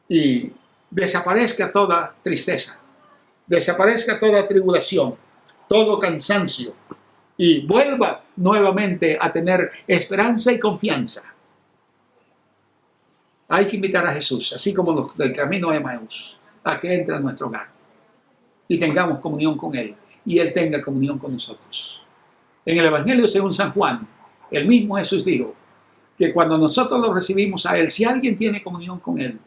Speaker 4: y desaparezca toda tristeza, desaparezca toda tribulación, todo cansancio y vuelva nuevamente a tener esperanza y confianza. Hay que invitar a Jesús, así como los del camino de Emaús, a que entre a nuestro hogar y tengamos comunión con Él y Él tenga comunión con nosotros. En el Evangelio según San Juan, El mismo Jesús dijo que cuando nosotros lo recibimos a Él, si alguien tiene comunión con Él,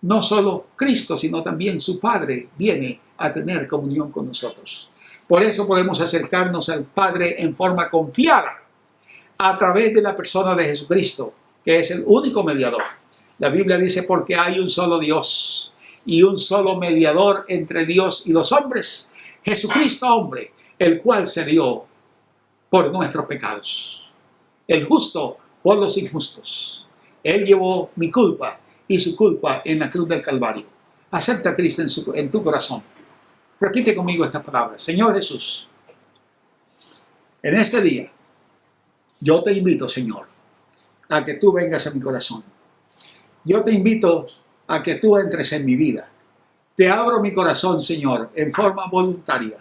Speaker 4: no solo Cristo, sino también su Padre viene a tener comunión con nosotros. Por eso podemos acercarnos al Padre en forma confiada a través de la persona de Jesucristo, que es el único mediador. La Biblia dice, porque hay un solo Dios y un solo mediador entre Dios y los hombres, Jesucristo hombre, el cual se dio por nuestros pecados, el justo por los injustos. Él llevó mi culpa y su culpa en la cruz del Calvario. Acepta a Cristo en tu corazón. Repite conmigo estas palabras. Señor Jesús, en este día, yo te invito, Señor, a que tú vengas a mi corazón. Yo te invito a que tú entres en mi vida. Te abro mi corazón, Señor, en forma voluntaria,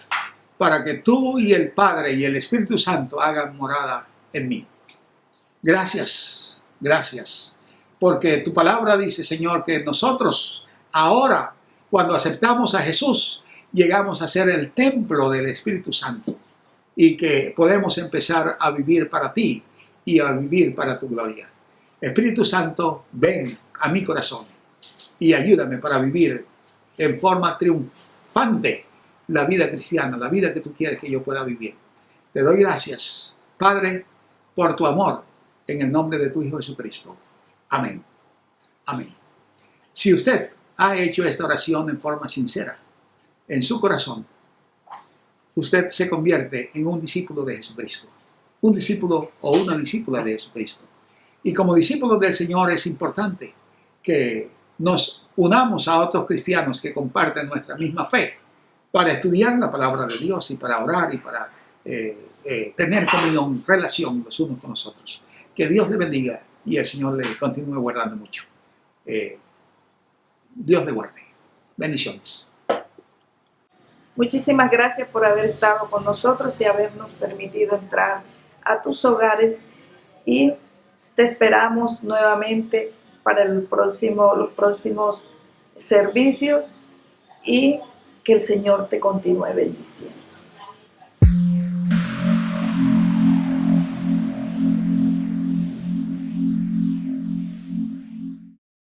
Speaker 4: para que tú y el Padre y el Espíritu Santo hagan morada en mí. Gracias, gracias, porque tu palabra dice, Señor, que nosotros ahora, cuando aceptamos a Jesús, llegamos a ser el templo del Espíritu Santo y que podemos empezar a vivir para ti y a vivir para tu gloria. Espíritu Santo, ven a mi corazón y ayúdame para vivir en forma triunfante la vida cristiana, la vida que tú quieres que yo pueda vivir. Te doy gracias, Padre, por tu amor, en el nombre de tu Hijo Jesucristo. Amén. Amén. Si usted ha hecho esta oración en forma sincera, en su corazón, usted se convierte en un discípulo de Jesucristo. Un discípulo o una discípula de Jesucristo. Y como discípulos del Señor es importante que nos unamos a otros cristianos que comparten nuestra misma fe para estudiar la palabra de Dios y para orar y para tener comunión, relación los unos con los otros. Que Dios le bendiga y el Señor le continúe guardando mucho. Dios le guarde. Bendiciones.
Speaker 1: Muchísimas gracias por haber estado con nosotros y habernos permitido entrar a tus hogares, y te esperamos nuevamente para los próximos servicios, y que el Señor te continúe bendiciendo.